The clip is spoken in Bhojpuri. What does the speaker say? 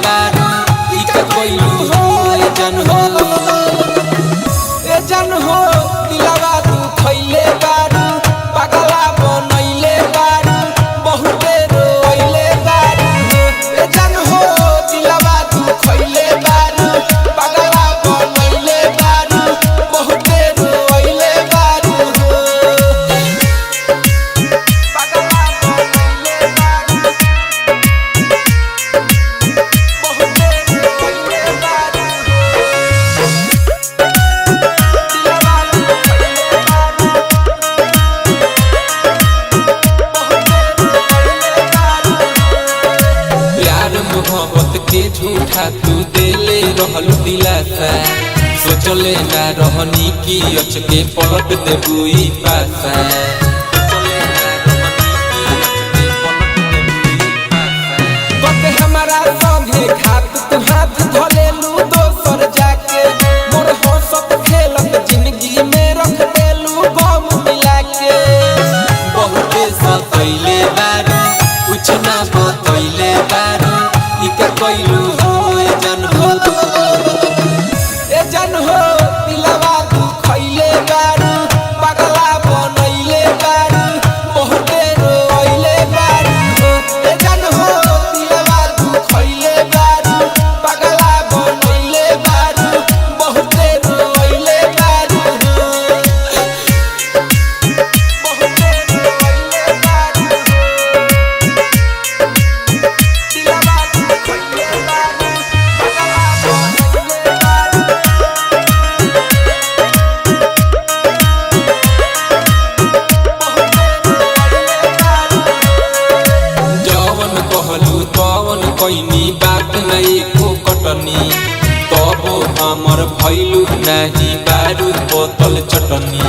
बारू इका कोइलू हो ए जन हो दिलवा तू खइले बारू पागला बनइले बारू बहुते रोइले बारू ए जन हो दिलवा तू खइले बारू पागला बनइले बारू बहुते रोइले बारू पागला बनइले बारू बहुते रोइले बारू मोहब्बत के झूठा तू देले रहल दिलासा सोचले ना रहनी की अचके पलट देबुई पासा कते हमारा संगे घात तू हाथ धलेलू दोसर जाके मोर हंसत खेलत जिंदगी में रख देलू गम मिला के बहुते सतैले बारू कुछ ना बतैले बारू इका कोइलू हो ए जन हो दिलवा तू खइले बारू पागला बनइले बारू बहुते रोइले बारू ए जन हो दिलवा तू खइले बारू पागला बनइले बारू बहुते रोइले बारू बहुते रोइले बारू दिलवा तू खइले बारू पागला बनइले बारू जवन कहलू तवन कइनी बात नहीं को कटनी तबो हमर भइलू नाही बारू बोतल चटनी।